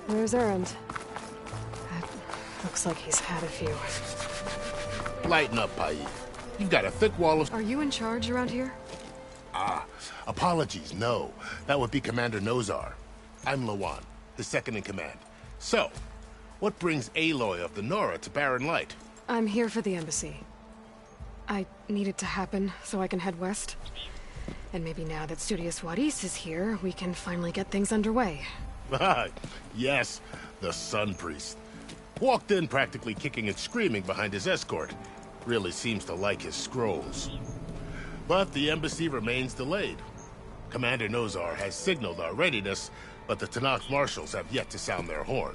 Where's Erend? Looks like he's had a few. Lighten up, Pai. You've got a thick wall of... Are you in charge around here? Apologies, no. That would be Commander Nozar. I'm Lawan, his second in command. So, what brings Aloy of the Nora to Barren Light? I'm here for the embassy. I need it to happen so I can head west. And maybe now that Studious Wadis is here, we can finally get things underway. Yes, the Sun Priest. Walked in practically kicking and screaming behind his escort. Really seems to like his scrolls. But the embassy remains delayed. Commander Nozar has signaled our readiness, but the Tenakth Marshals have yet to sound their horn.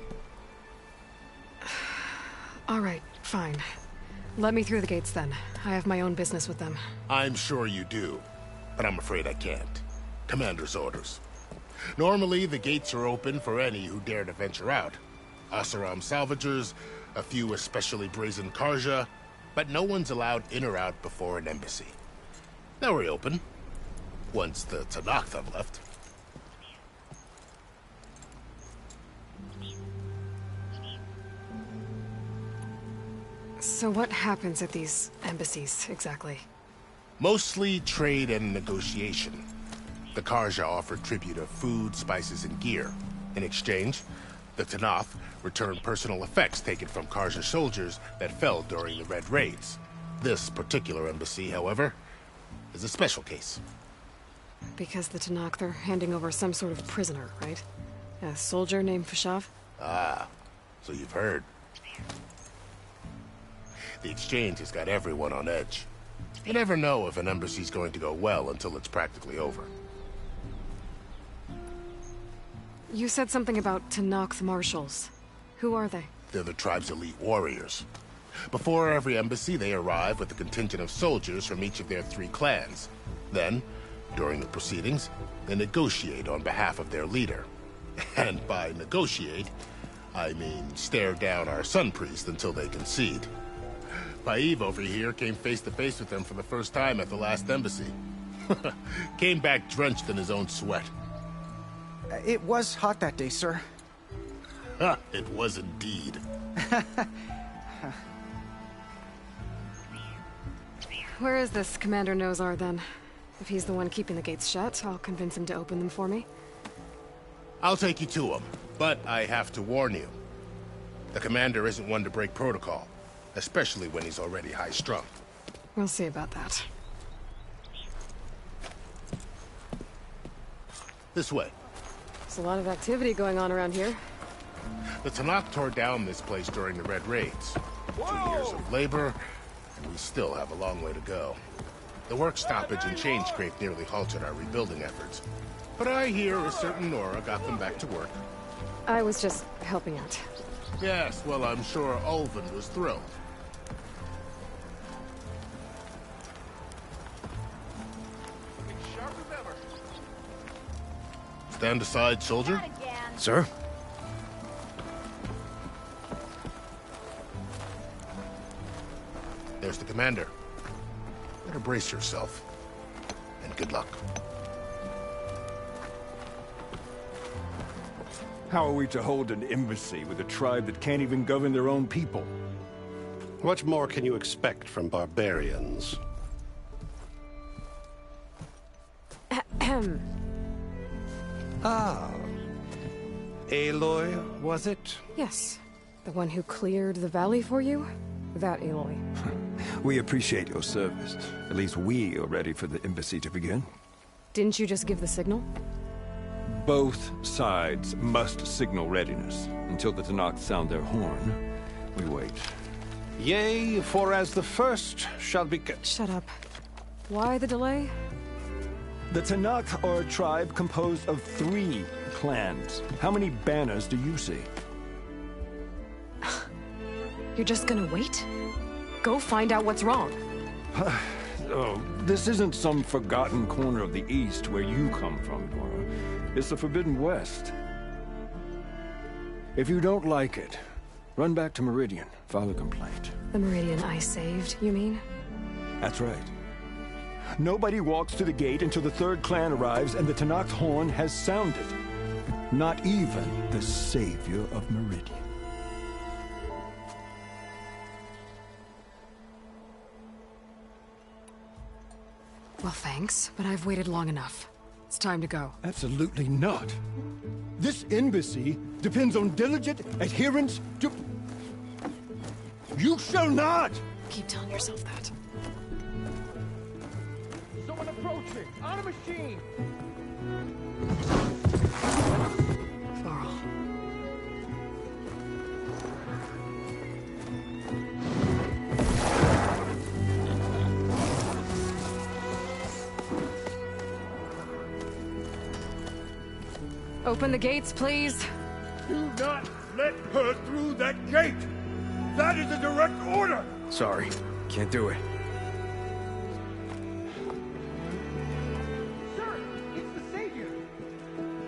All right, fine. Let me through the gates then. I have my own business with them. I'm sure you do, but I'm afraid I can't. Commander's orders. Normally, the gates are open for any who dare to venture out. Oseram salvagers, a few especially brazen Karja, but no one's allowed in or out before an embassy. They'll reopen, once the Tenakth have left. So what happens at these embassies, exactly? Mostly trade and negotiation. The Karja offer tribute of food, spices, and gear. In exchange, the Tenakth return personal effects taken from Karja soldiers that fell during the Red Raids. This particular embassy, however, is a special case. Because the Tenakth are handing over some sort of prisoner, right? A soldier named Fashav? Ah, so you've heard. The exchange has got everyone on edge. You never know if an embassy's going to go well until it's practically over. You said something about Tenakth Marshals. Who are they? They're the tribe's elite warriors. Before every embassy, they arrive with a contingent of soldiers from each of their 3 clans. Then, during the proceedings, they negotiate on behalf of their leader. And by negotiate, I mean stare down our Sun Priest until they concede. Paiv over here came face to face with them for the first time at the last embassy. Came back drenched in his own sweat. It was hot that day, sir. It was indeed. Where is this Commander Nozar, then? If he's the one keeping the gates shut, I'll convince him to open them for me. I'll take you to him, but I have to warn you. The commander isn't one to break protocol, especially when he's already high-strung. We'll see about that. This way. There's a lot of activity going on around here. The Tenakth tore down this place during the Red Raids. 2 years of labor, and we still have a long way to go. The work stoppage and change scrape nearly halted our rebuilding efforts. But I hear a certain Nora got them back to work. I was just helping out. Yes, well, I'm sure Ulvund was thrilled. Stand aside, soldier. Sir? There's the commander. Better brace yourself. And good luck. How are we to hold an embassy with a tribe that can't even govern their own people? What more can you expect from barbarians? Ah. Aloy, was it? Yes. The one who cleared the valley for you? That Aloy. We appreciate your service. At least we are ready for the embassy to begin. Didn't you just give the signal? Both sides must signal readiness. Until the Tenakth sound their horn, we wait. Yea, for as the first shall be... Shut up. Why the delay? The Tenakth are a tribe composed of 3 clans. How many banners do you see? You're just gonna wait? Go find out what's wrong. Oh, this isn't some forgotten corner of the East where you come from, Nora. It's the Forbidden West. If you don't like it, run back to Meridian, file a complaint. The Meridian I saved, you mean? That's right. Nobody walks to the gate until the 3rd clan arrives and the Tenakth horn has sounded. Not even the savior of Meridian. Well, thanks, but I've waited long enough. It's time to go. Absolutely not. This embassy depends on diligent adherence to... You shall not! Keep telling yourself that. Someone approaching! On a machine! Varl. Open the gates, please. Do not let her through that gate! That is a direct order! Sorry, can't do it. Sir, it's the Savior!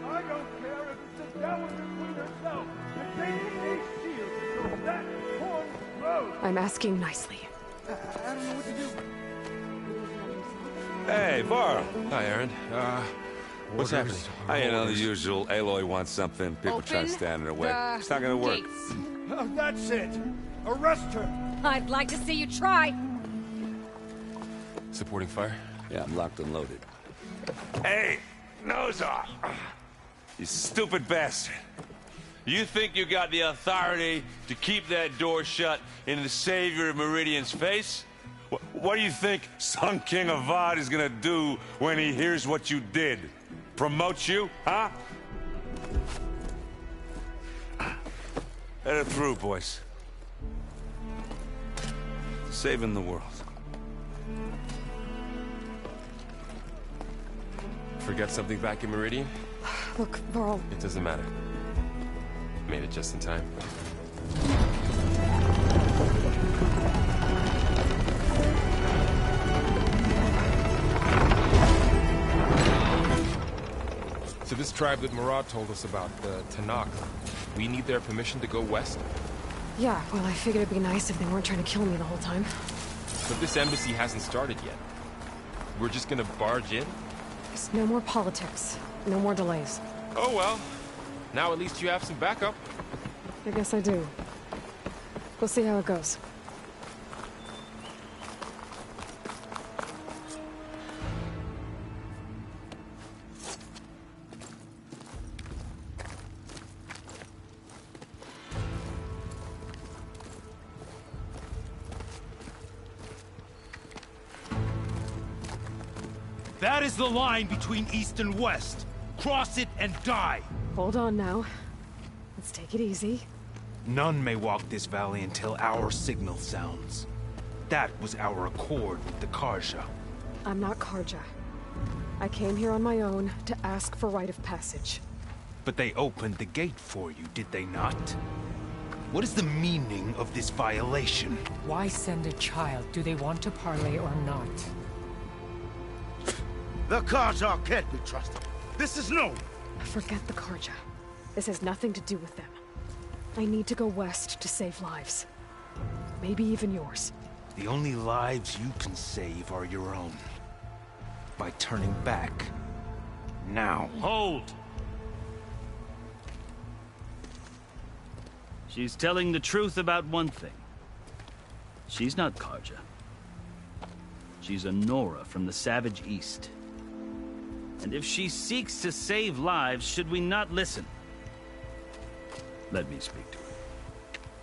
I don't care if it's the Dowager Queen herself! The taking a shield so that horn grows! I'm asking nicely. I don't know what to do. Hey, Varl. Hi, Aaron. What's happening? You know, the usual. Aloy wants something. People try to stand in her way. It's not gonna work. Oh, that's it! Arrest her! I'd like to see you try. Supporting fire? Yeah, I'm locked and loaded. Hey, nose off! You stupid bastard. You think you got the authority to keep that door shut in the savior of Meridian's face? What do you think Sun King Avad is gonna do when he hears what you did? Promote you, huh? Let it through, boys. Saving the world. Forget something back in Meridian? Look, Varl. It doesn't matter. Made it just in time. So this tribe that Murad told us about, the Tanakh, we need their permission to go west? Yeah, well, I figured it'd be nice if they weren't trying to kill me the whole time. But this embassy hasn't started yet. We're just gonna barge in? There's no more politics. No more delays. Oh well. Now at least you have some backup. I guess I do. We'll see how it goes. That is the line between East and West. Cross it and die. Hold on now. Let's take it easy. None may walk this valley until our signal sounds. That was our accord with the Carja. I'm not Carja. I came here on my own to ask for rite of passage. But they opened the gate for you, did they not? What is the meaning of this violation? Why send a child? Do they want to parley or not? The Carja can't be trusted. This is known. Forget the Carja. This has nothing to do with them. I need to go west to save lives. Maybe even yours. The only lives you can save are your own. By turning back. Now. Hold! She's telling the truth about one thing. She's not Carja. She's a Nora from the Savage East. And if she seeks to save lives, should we not listen? Let me speak to her.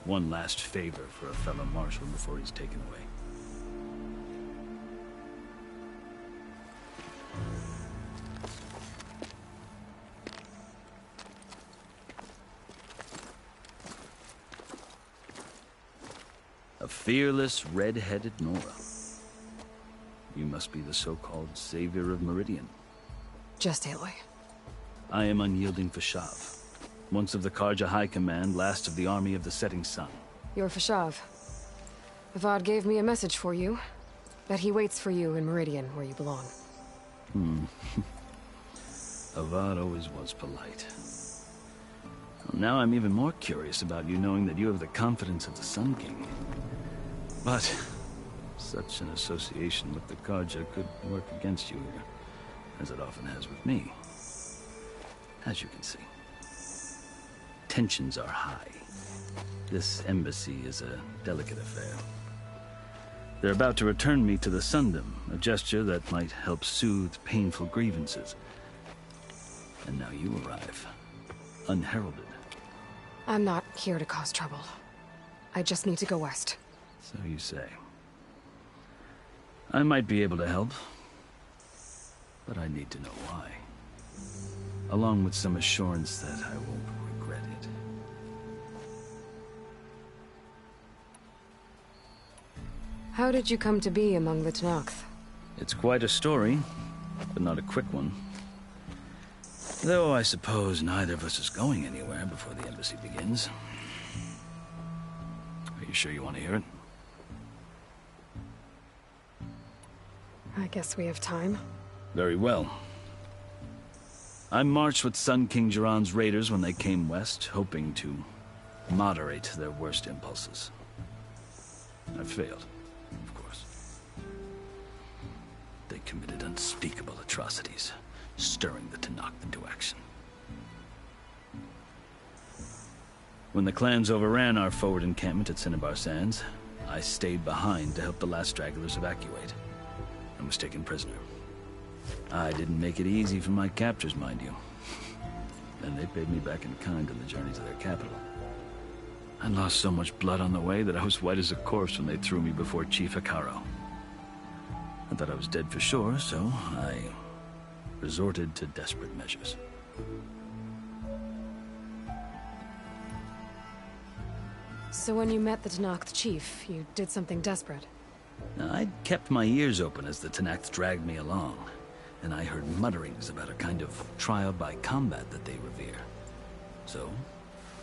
One last favor for a fellow marshal before he's taken away. A fearless, red-headed Nora. You must be the so-called savior of Meridian. Just Aloy. I am unyielding Fashav. Once of the Carja High Command, last of the army of the Setting Sun. You're Fashav. Avad gave me a message for you. That he waits for you in Meridian, where you belong. Avad always was polite. Well, now I'm even more curious about you knowing that you have the confidence of the Sun King. But such an association with the Carja could work against you here, as it often has with me. As you can see. tensions are high. This embassy is a delicate affair. They're about to return me to the Sundom, a gesture that might help soothe painful grievances. And now you arrive, unheralded. I'm not here to cause trouble. I just need to go west. So you say. I might be able to help, but I need to know why. Along with some assurance that I won't regret it. How did you come to be among the Tenakth? It's quite a story, but not a quick one. Though I suppose neither of us is going anywhere before the embassy begins. Are you sure you want to hear it? I guess we have time. Very well. I marched with Sun King Jiran's raiders when they came west, hoping to moderate their worst impulses. I failed, of course. They committed unspeakable atrocities, stirring the Tenakth into action. When the clans overran our forward encampment at Cinnabar Sands, I stayed behind to help the last stragglers evacuate, and was taken prisoner. I didn't make it easy for my captors, mind you. And they paid me back in kind on the journey to their capital. I lost so much blood on the way that I was white as a corpse when they threw me before Chief Hekarro. I thought I was dead for sure, so I resorted to desperate measures. So when you met the Tenakth chief, you did something desperate? I'd kept my ears open as the Tenakth dragged me along, and I heard mutterings about a kind of trial by combat that they revere. So,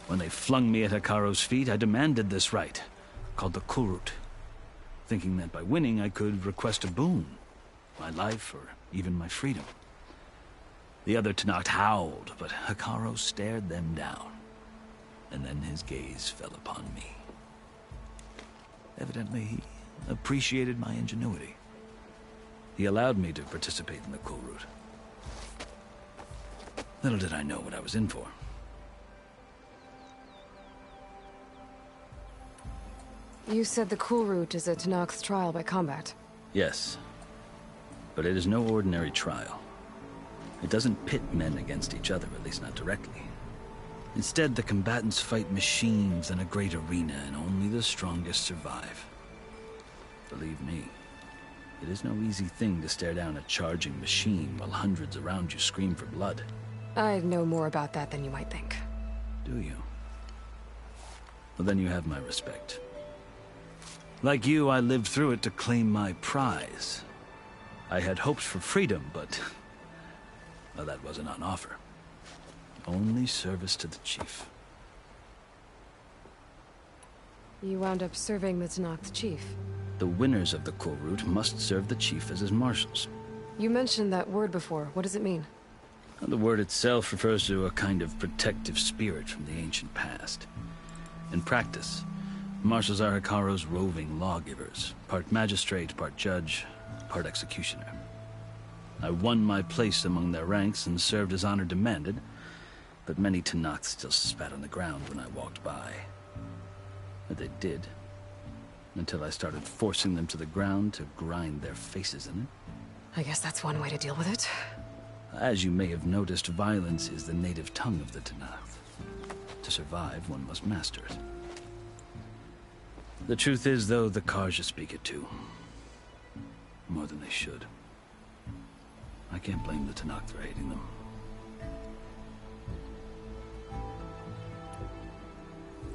when they flung me at Hekarro's feet, I demanded this right, called the Kulrut, thinking that by winning I could request a boon, my life or even my freedom. The other Tenakth howled, but Hekarro stared them down, and then his gaze fell upon me. Evidently, he appreciated my ingenuity. He allowed me to participate in the Kulrut. Little did I know what I was in for. You said the Kulrut is a Tenakth trial by combat. Yes, but it is no ordinary trial. It doesn't pit men against each other, at least not directly. Instead, the combatants fight machines in a great arena, and only the strongest survive. Believe me, it is no easy thing to stare down a charging machine while hundreds around you scream for blood. I know more about that than you might think. Do you? Well, then you have my respect. Like you, I lived through it to claim my prize. I had hoped for freedom, but well, that wasn't on offer. Only service to the chief. You wound up serving the Tenakth chief. The winners of the Kulrut must serve the chief as his marshals. You mentioned that word before. What does it mean? The word itself refers to a kind of protective spirit from the ancient past. In practice, marshals are Hekarro's roving lawgivers, part magistrate, part judge, part executioner. I won my place among their ranks and served as honor demanded, but many Tenakth still spat on the ground when I walked by. But they did, until I started forcing them to the ground to grind their faces in it. I guess that's one way to deal with it. As you may have noticed, violence is the native tongue of the Tenakth. To survive, one must master it. The truth is, though, the Carja speak it too. More than they should. I can't blame the Tenakth for hating them.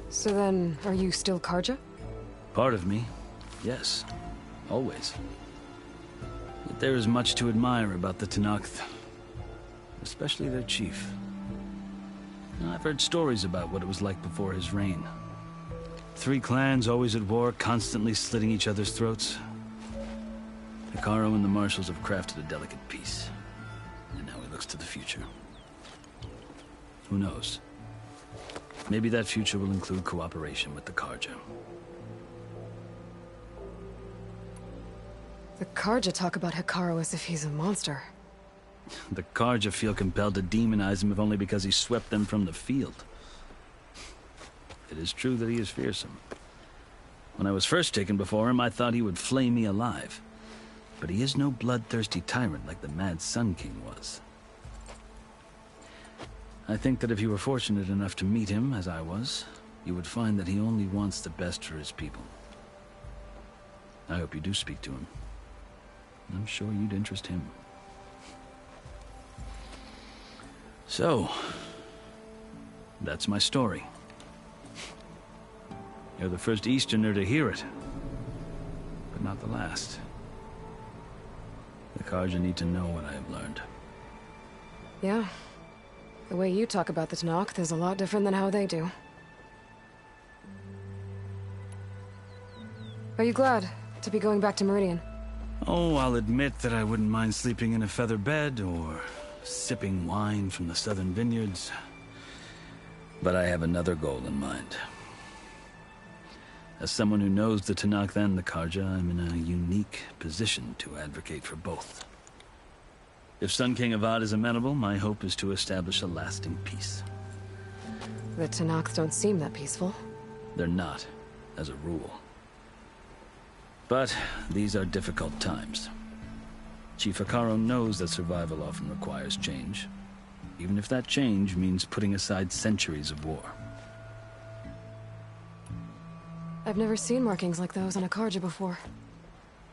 So then, are you still Carja? Part of me, yes. Always. But there is much to admire about the Tenakth. Especially their chief. I've heard stories about what it was like before his reign. 3 clans always at war, constantly slitting each other's throats. Hekarro and the marshals have crafted a delicate peace. And now he looks to the future. Who knows? Maybe that future will include cooperation with the Carja. The Carja talk about Hekarro as if he's a monster. The Carja feel compelled to demonize him if only because he swept them from the field. It is true that he is fearsome. When I was first taken before him, I thought he would flay me alive. But he is no bloodthirsty tyrant like the Mad Sun King was. I think that if you were fortunate enough to meet him, as I was, you would find that he only wants the best for his people. I hope you do speak to him. I'm sure you'd interest him. So, that's my story. You're the first Easterner to hear it, but not the last. The Carja need to know what I have learned. Yeah. The way you talk about the Tenakth is a lot different than how they do. Are you glad to be going back to Meridian? Oh, I'll admit that I wouldn't mind sleeping in a feather bed or sipping wine from the southern vineyards. But I have another goal in mind. As someone who knows the Tenakth and the Carja, I'm in a unique position to advocate for both. If Sun King Avad is amenable, my hope is to establish a lasting peace. The Tenakth don't seem that peaceful. They're not, as a rule. But these are difficult times. Chief Hekarro knows that survival often requires change, even if that change means putting aside centuries of war. I've never seen markings like those on a Carja before.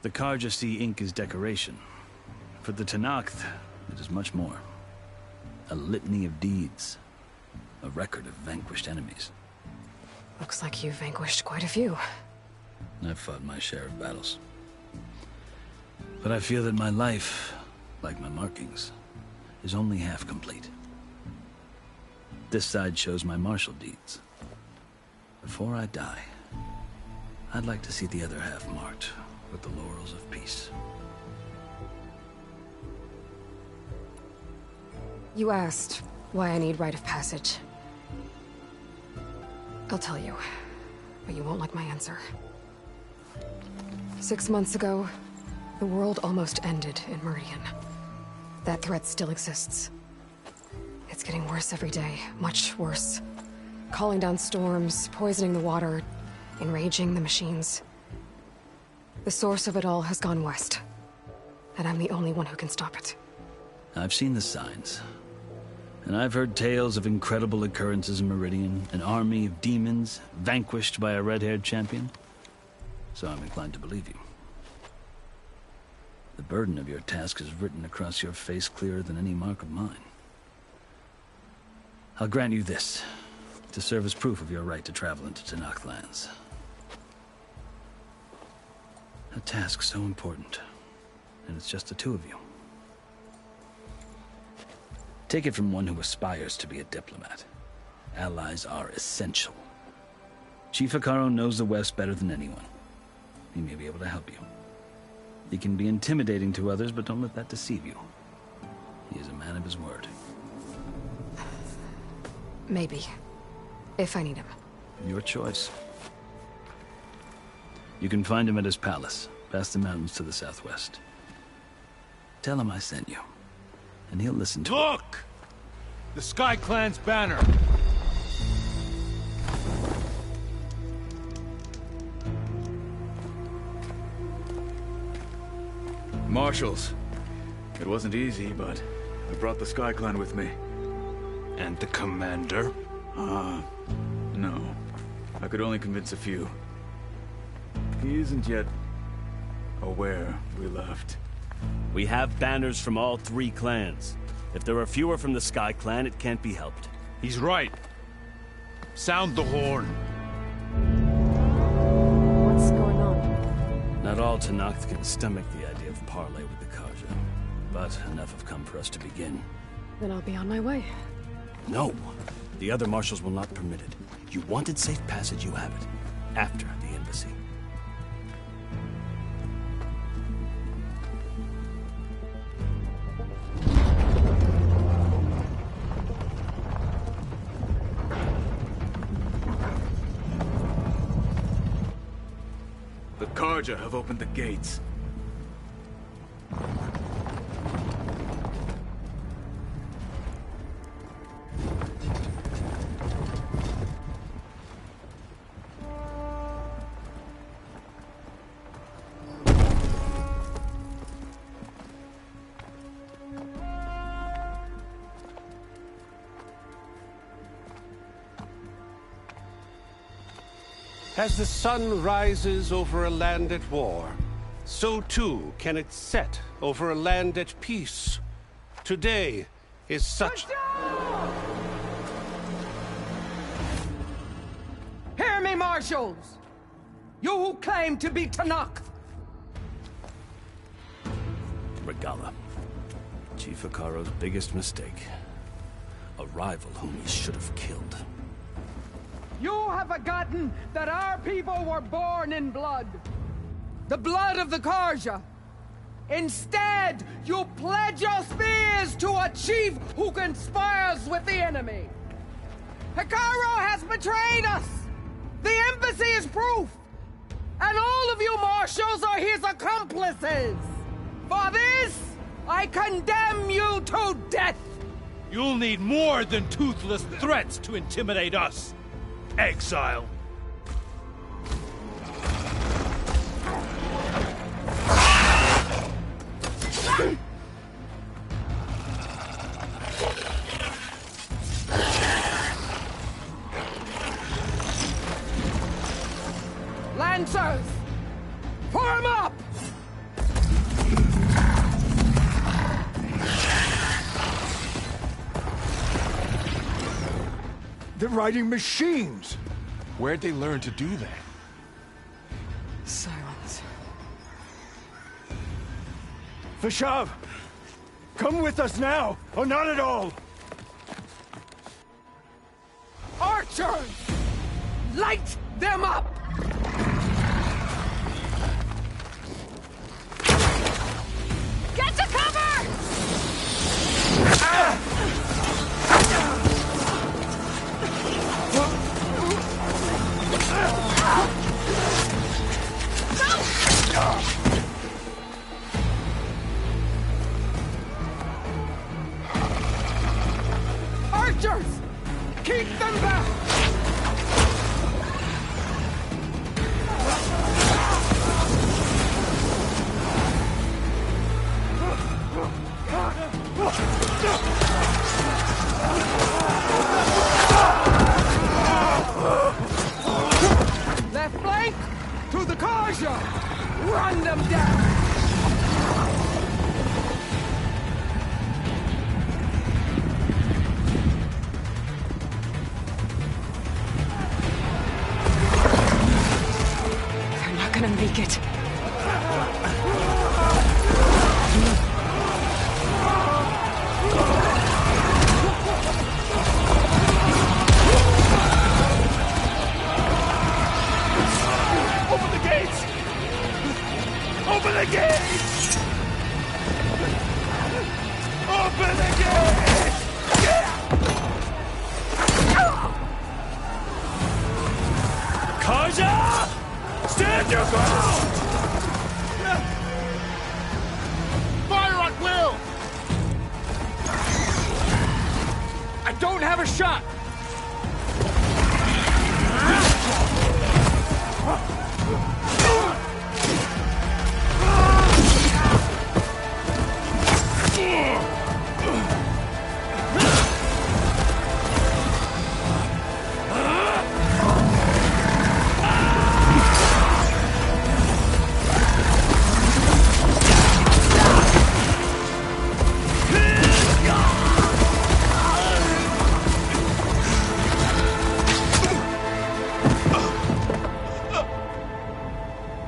The Carja see ink as decoration. For the Tenakth, it is much more. A litany of deeds. A record of vanquished enemies. Looks like you've vanquished quite a few. I've fought my share of battles. But I feel that my life, like my markings, is only half complete. This side shows my martial deeds. Before I die, I'd like to see the other half marked with the laurels of peace. You asked why I need rite of passage. I'll tell you, but you won't like my answer. 6 months ago, the world almost ended in Meridian. That threat still exists. It's getting worse every day, much worse. Calling down storms, poisoning the water, enraging the machines. The source of it all has gone west, and I'm the only one who can stop it. I've seen the signs. And I've heard tales of incredible occurrences in Meridian, an army of demons vanquished by a red-haired champion. So I'm inclined to believe you. The burden of your task is written across your face clearer than any mark of mine. I'll grant you this, to serve as proof of your right to travel into Tenakth lands. A task so important, and it's just the two of you. Take it from one who aspires to be a diplomat. Allies are essential. Chief Hekarro knows the West better than anyone. He may be able to help you. He can be intimidating to others, but don't let that deceive you. He is a man of his word. Maybe. If I need him. Your choice. You can find him at his palace, past the mountains to the southwest. Tell him I sent you, and he'll listen to it. Look! The Sky Clan's banner! Marshals. It wasn't easy, but I brought the Sky Clan with me. And the commander? No. I could only convince a few. He isn't yet aware we left. We have banners from all 3 clans. If there are fewer from the Sky Clan, it can't be helped. He's right. Sound the horn. What's going on? Not all Tenakth can stomach the idea of parley with the Carja, but enough have come for us to begin. Then I'll be on my way. No. The other marshals will not permit it. You wanted safe passage, you have it. After the embassy. The Carja have opened the gates. As the sun rises over a land at war, so too can it set over a land at peace. Today is such... Hear me, marshals! You who claim to be Tenakth! Regalla. Chief Hekarro's biggest mistake. A rival whom he should have killed. You have forgotten that our people were born in blood. The blood of the Carja. Instead, you pledge your spears to a chief who conspires with the enemy. Hekarro has betrayed us! The embassy is proof! And all of you marshals are his accomplices! For this, I condemn you to death! You'll need more than toothless threats to intimidate us. Exile. Lancers! Form up! They're riding machines! Where'd they learn to do that? Silence. Vashav! Come with us now, or not at all! Archers! Light them up! Get to cover! Archers! Keep them back! Left flank! To the Carja! Run them down! They're not gonna make it. Open the gates! Open the gates! Open the gates! Carja! Stand your ground! Fire at will! I don't have a shot!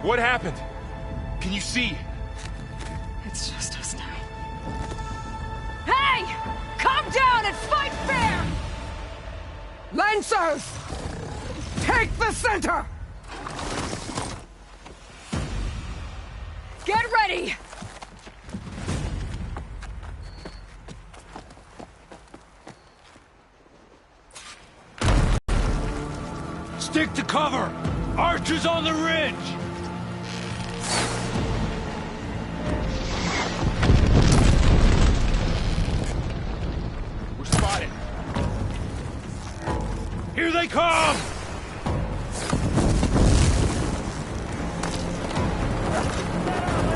What happened? Can you see? It's just us now. Hey! Calm down and fight fair! Lancers! Take the center! Get ready! Stick to cover! Archers on the ridge! We're spotted. Here they come!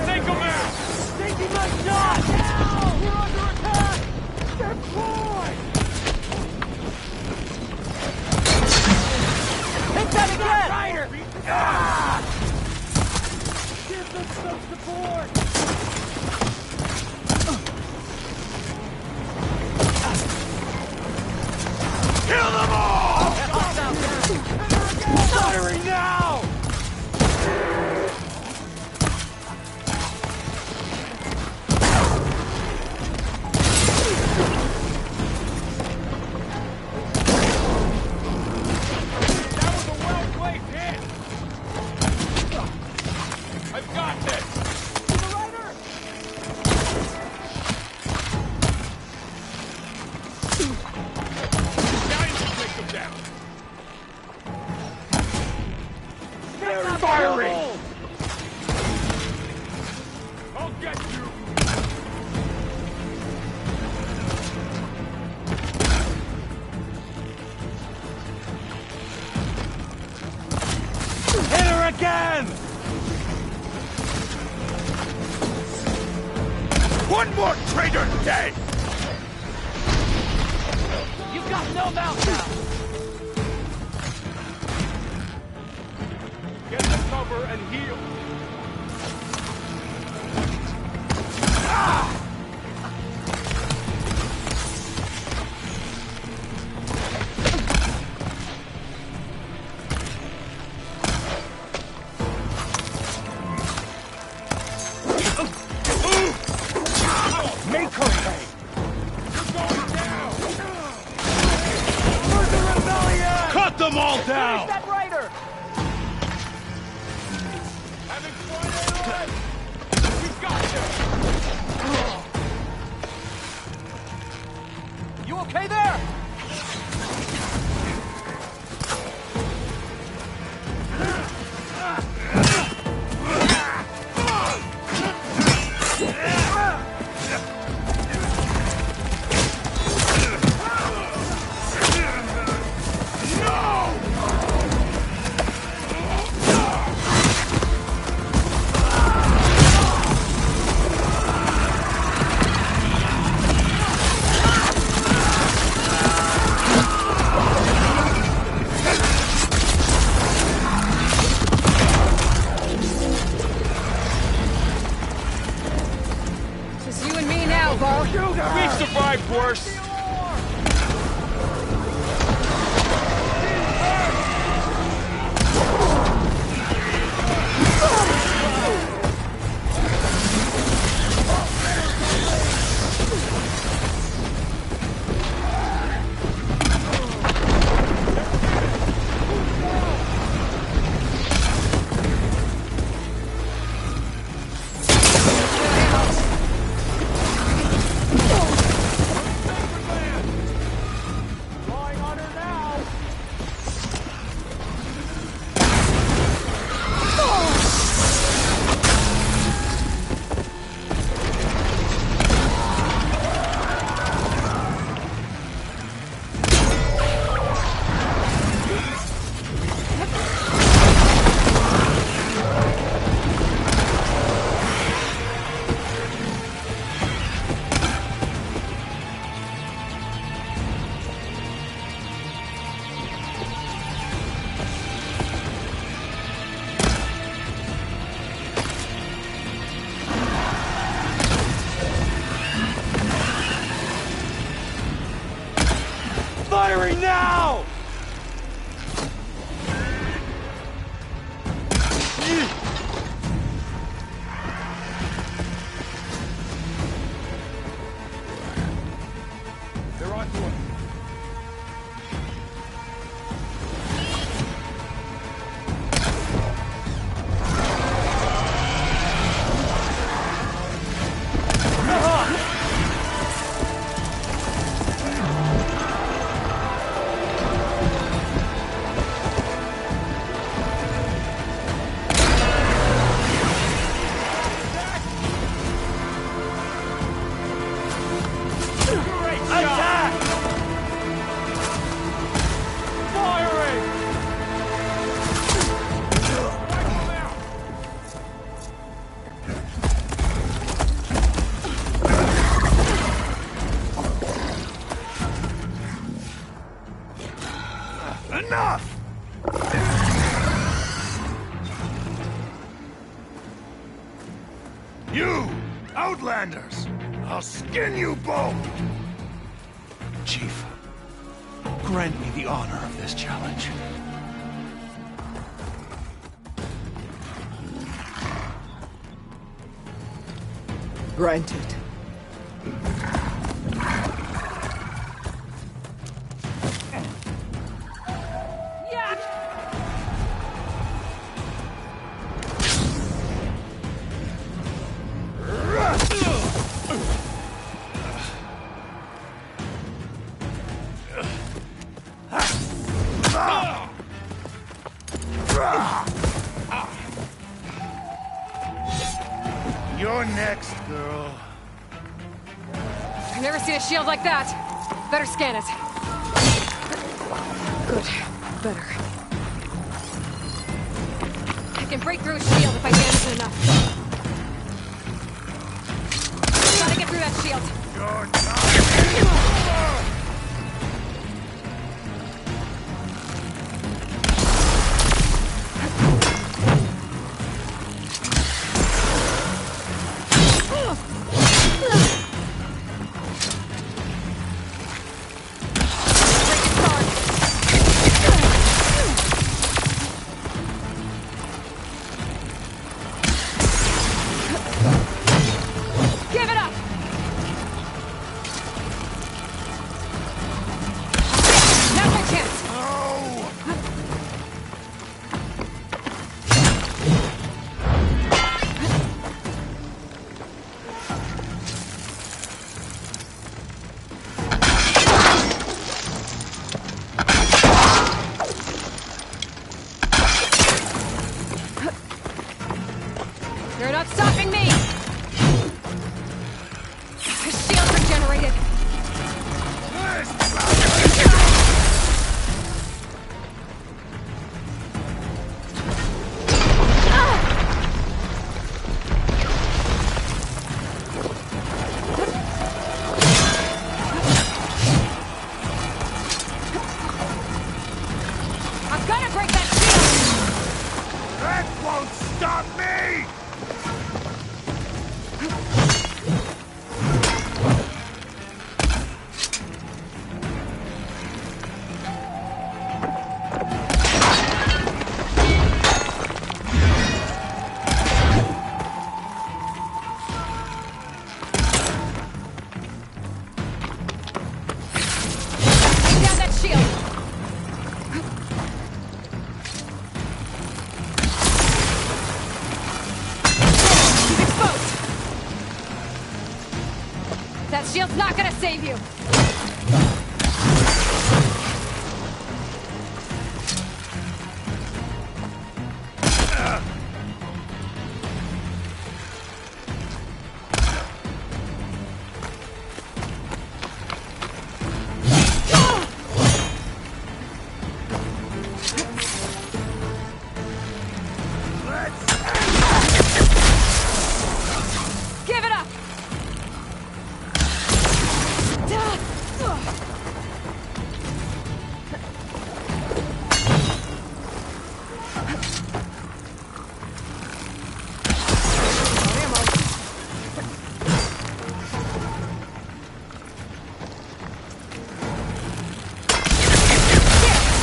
Take them out! Taking my shot! Now! We're under attack! Deploy! Hit that again! Rider! Firing now! Again! One more traitor dead! You've got no mouth now! Get the cover and heal! Ah! Make her pay! You're going down! Further rebellion! Cut them all down! Finish that rider! Having fun, Aloy? We've got you! You okay there? We've survived worse! Firing now! They're on to us. Enough! You, Outlanders! I'll skin you both! Chief, grant me the honor of this challenge. Granted. You're next, girl. I've never seen a shield like that. Better scan it. Good. Better. I can break through a shield if I damage it enough. Gotta get through that shield. You're not stopping me! The shield regenerated! I've got to break that shield! That won't stop me! That shield's not gonna save you! Give it up!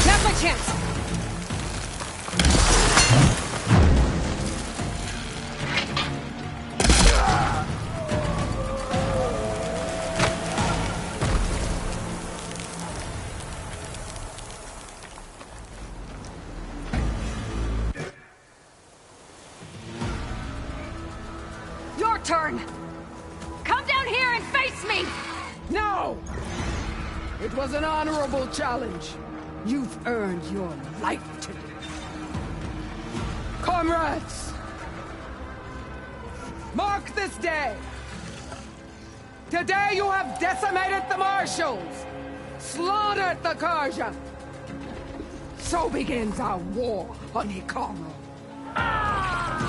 Now's my chance! Your turn! Come down here and face me! No! It was an honorable challenge. You've earned your life today. Comrades! Mark this day! Today you have decimated the Marshals! Slaughtered the Carja! So begins our war on Hikaru.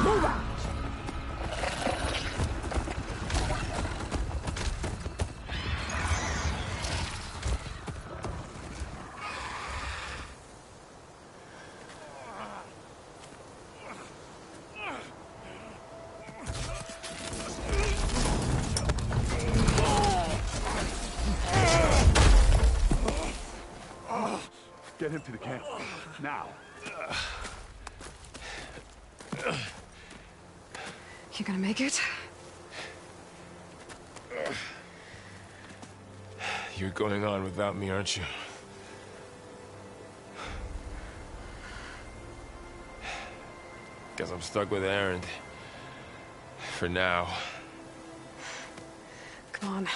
Move out! Get him to the camp. Now. You gonna make it? You're going on without me, aren't you? Guess I'm stuck with Erend. For now. Come on.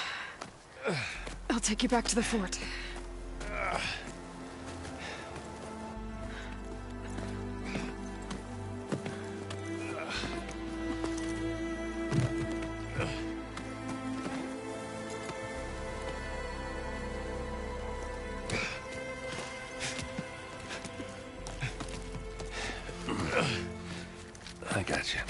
I'll take you back to the fort. I got you.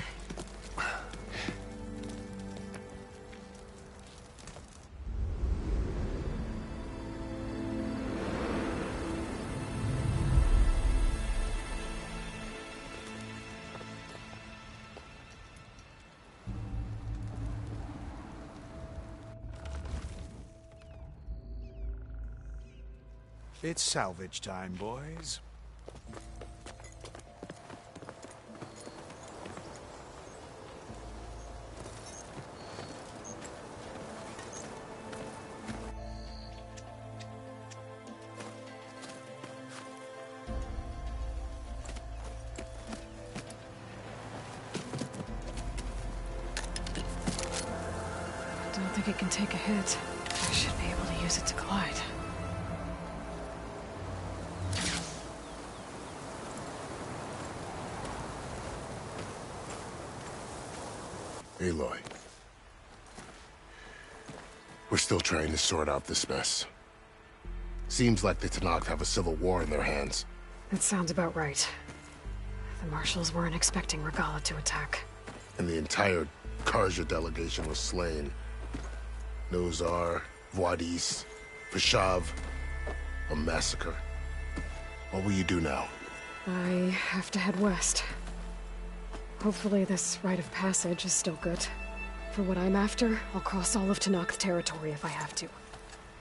It's salvage time, boys. I don't think it can take a hit. I should be able to use it to glide. Aloy. We're still trying to sort out this mess. Seems like the Tenakth have a civil war in their hands. That sounds about right. The Marshals weren't expecting Regalla to attack. And the entire Carja delegation was slain. Nozar, Wadis, Fashav. A massacre. What will you do now? I have to head west. Hopefully this rite of passage is still good. For what I'm after, I'll cross all of Tenakth territory if I have to.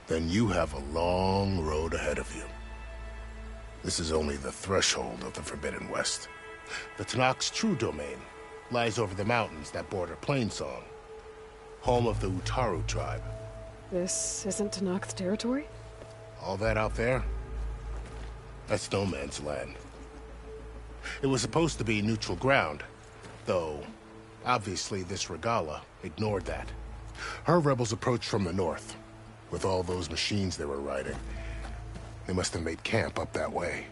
Then you have a long road ahead of you. This is only the threshold of the Forbidden West. The Tenakth's true domain lies over the mountains that border Plainsong, home of the Utaru tribe. This isn't Tenakth territory? All that out there? That's no man's land. It was supposed to be neutral ground, though obviously this Regalla ignored that. Her rebels approached from the north, with all those machines they were riding. They must have made camp up that way.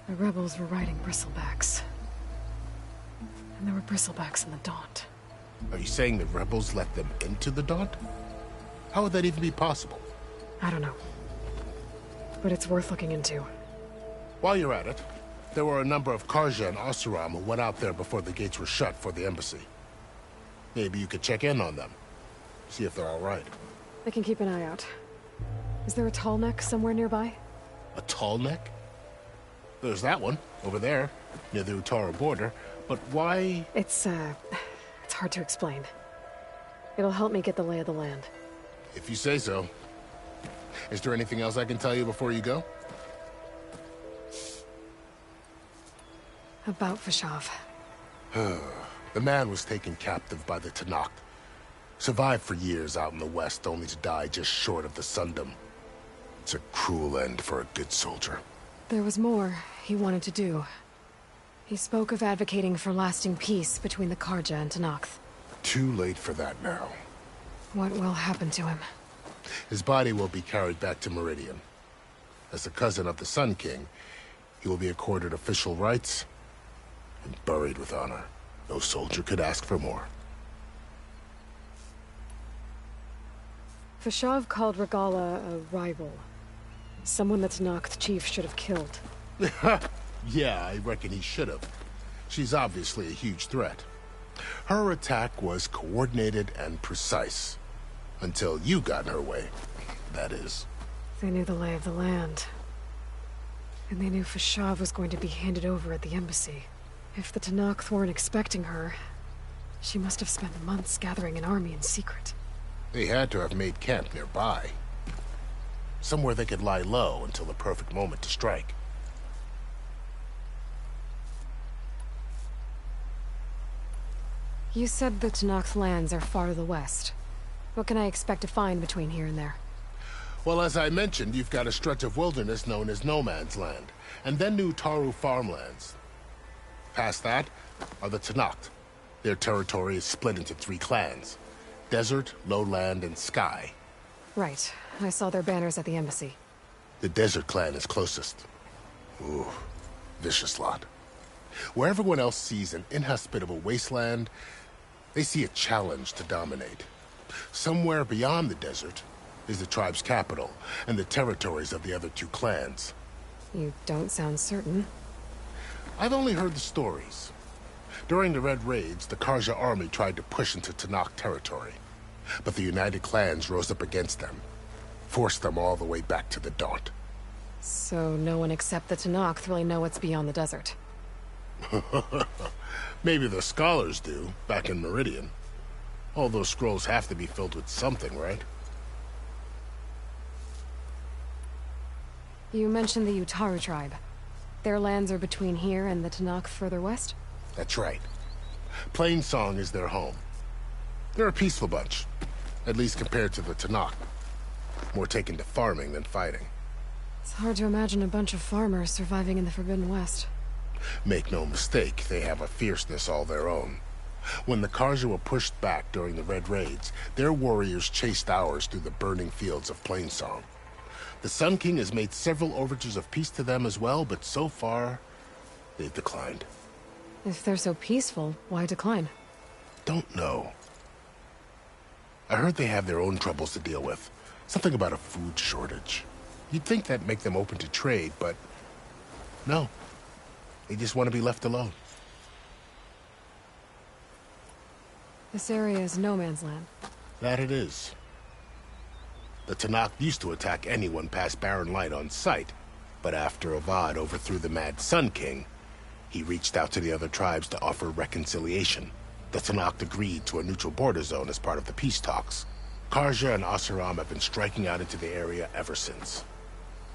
The rebels were riding bristlebacks. And there were bristlebacks in the Daunt. Are you saying the rebels let them into the Daunt? How would that even be possible? I don't know. But it's worth looking into. While you're at it, there were a number of Carja and Oseram who went out there before the gates were shut for the embassy. Maybe you could check in on them. See if they're all right. I can keep an eye out. Is there a tall neck somewhere nearby? A tall neck? There's that one, over there, near the Utaru border. But why? It's hard to explain. It'll help me get the lay of the land. If you say so. Is there anything else I can tell you before you go? About Fashav. The man was taken captive by the Tenakth. Survived for years out in the west, only to die just short of the Sundom. It's a cruel end for a good soldier. There was more he wanted to do. He spoke of advocating for lasting peace between the Carja and Tenakth. Too late for that now. What will happen to him? His body will be carried back to Meridian. As the cousin of the Sun King, he will be accorded official rights and buried with honor. No soldier could ask for more. Fashav called Regalla a rival. Someone the Tenakth chief should have killed. Yeah, I reckon he should have. She's obviously a huge threat. Her attack was coordinated and precise. Until you got in her way, that is. They knew the lay of the land. And they knew Fashav was going to be handed over at the embassy. If the Tenakth weren't expecting her, she must have spent months gathering an army in secret. They had to have made camp nearby. Somewhere they could lie low until the perfect moment to strike. You said the Tenakth lands are far to the west. What can I expect to find between here and there? Well, as I mentioned, you've got a stretch of wilderness known as No Man's Land, and then New Taru farmlands. Past that are the Tenakth. Their territory is split into 3 clans: Desert, Lowland, and Sky. Right. I saw their banners at the embassy. The Desert clan is closest. Ooh, vicious lot. Where everyone else sees an inhospitable wasteland, they see a challenge to dominate. Somewhere beyond the desert is the tribe's capital and the territories of the other 2 clans. You don't sound certain. I've only heard the stories. During the Red Raids, the Karja army tried to push into Tenakth territory, but the United Clans rose up against them, forced them all the way back to the Daunt. So no one except the Tenakth really know what's beyond the desert. Maybe the scholars do, back in Meridian. All those scrolls have to be filled with something, right? You mentioned the Utaru tribe. Their lands are between here and the Tenakth further west? That's right. Plainsong is their home. They're a peaceful bunch, at least compared to the Tenakth. More taken to farming than fighting. It's hard to imagine a bunch of farmers surviving in the Forbidden West. Make no mistake, they have a fierceness all their own. When the Karja were pushed back during the Red Raids, their warriors chased ours through the burning fields of Plainsong. The Sun King has made several overtures of peace to them as well, but so far, they've declined. If they're so peaceful, why decline? Don't know. I heard they have their own troubles to deal with. Something about a food shortage. You'd think that'd make them open to trade, but no. They just want to be left alone. This area is no man's land. That it is. The Tenakth used to attack anyone past Barren Light on sight, but after Avad overthrew the Mad Sun King, he reached out to the other tribes to offer reconciliation. The Tenakth agreed to a neutral border zone as part of the peace talks. Karja and Oseram have been striking out into the area ever since.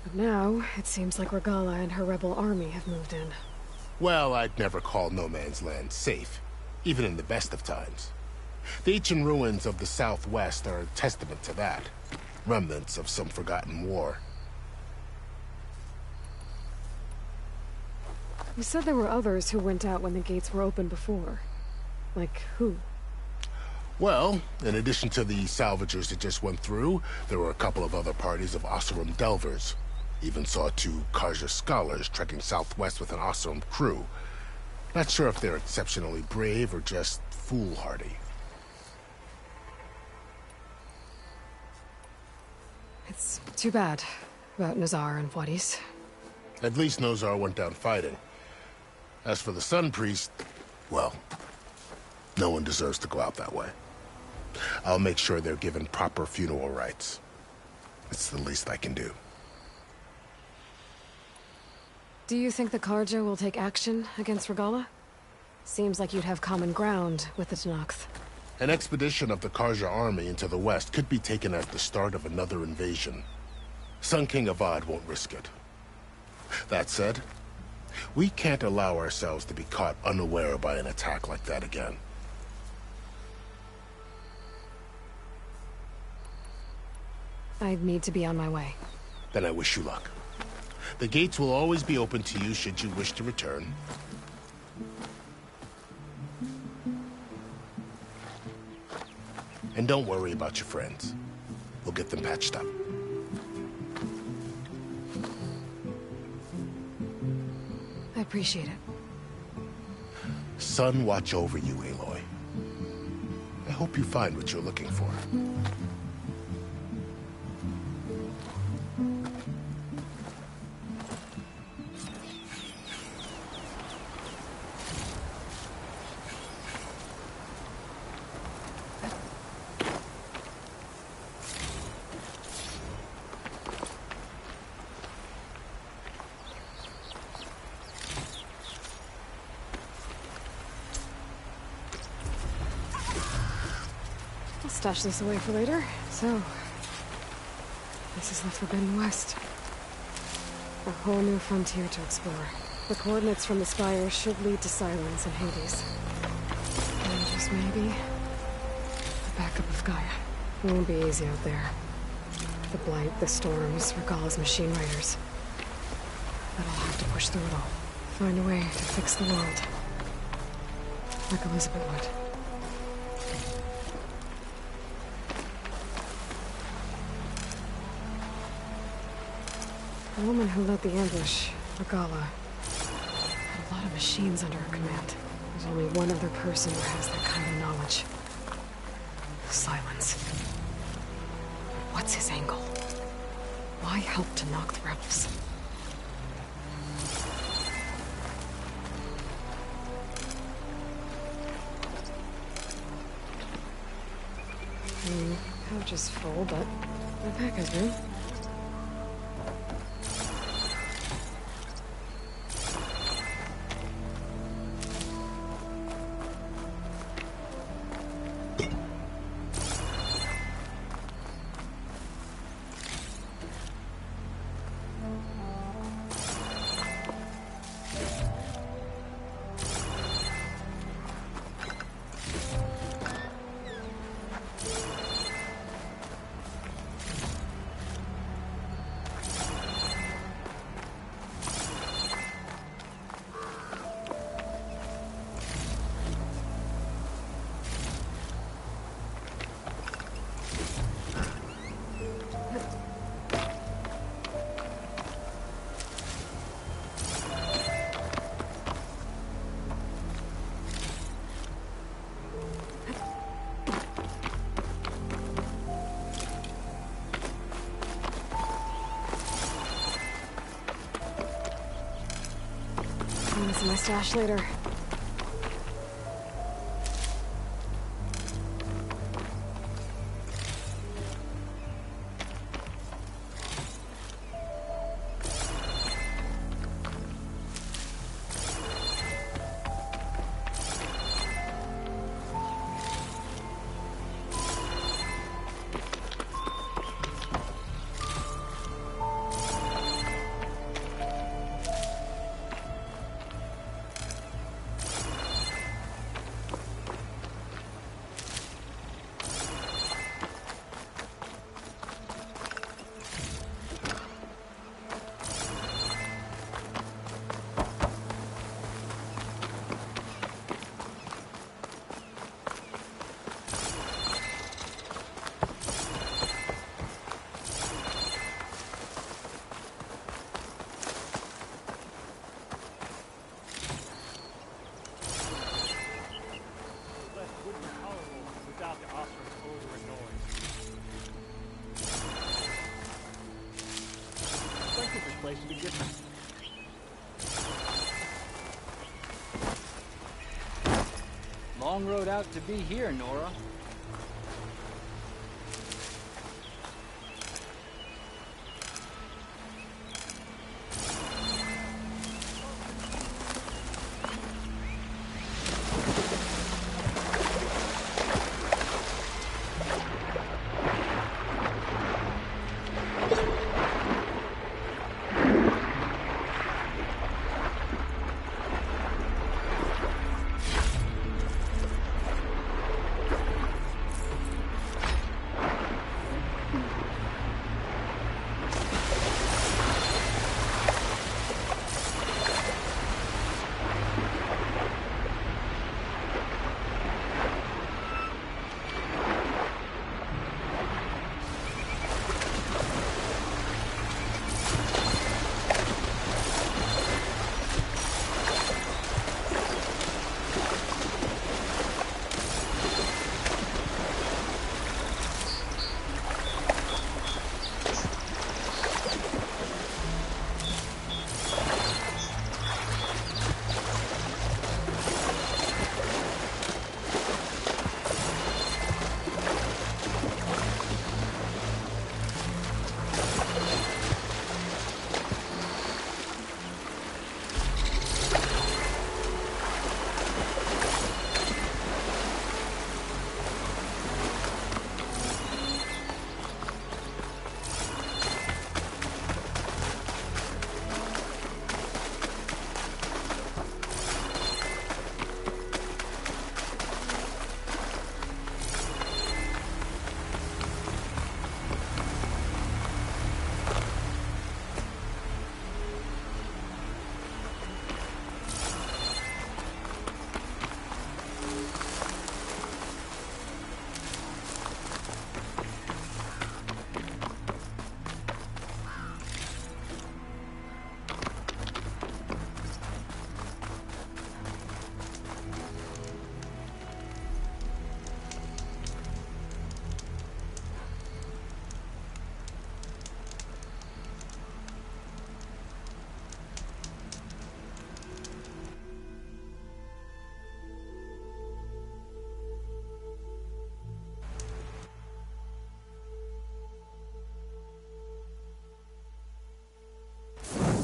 But now, it seems like Regalla and her rebel army have moved in. Well, I'd never call No Man's Land safe, even in the best of times. The ancient ruins of the Southwest are a testament to that. Remnants of some forgotten war. You said there were others who went out when the gates were open before. Like who? Well, in addition to the salvagers that just went through, there were a couple of other parties of Oseram Delvers. Even saw 2 Karja scholars trekking southwest with an Oseram crew. Not sure if they're exceptionally brave or just foolhardy. It's too bad about Nazar and Wadis. At least Nozar went down fighting. As for the Sun Priest, well, no one deserves to go out that way. I'll make sure they're given proper funeral rites. It's the least I can do. Do you think the Karja will take action against Regalla? Seems like you'd have common ground with the Tenakth. An expedition of the Karja army into the west could be taken at the start of another invasion. Sun King Avad won't risk it. That said, we can't allow ourselves to be caught unaware by an attack like that again. I'd need to be on my way. Then I wish you luck. The gates will always be open to you should you wish to return. And don't worry about your friends. We'll get them patched up. I appreciate it. Sun watch over you, Aloy. I hope you find what you're looking for. I'll stash this away for later. So, this is the Forbidden West. A whole new frontier to explore. The coordinates from the spire should lead to Silence and Hades. And just maybe, the backup of Gaia. It won't be easy out there. The Blight, the Storms, Regalla's machine riders. But I'll have to push through it all. Find a way to fix the world. Like Elizabeth would. The woman who led the ambush, Regalla, had a lot of machines under her command. There's only one other person who has that kind of knowledge. Silence. What's his angle? Why help to knock the rebels? Pouch is full, but my pack has room. I'll see my stash later. Long road out to be here, Nora.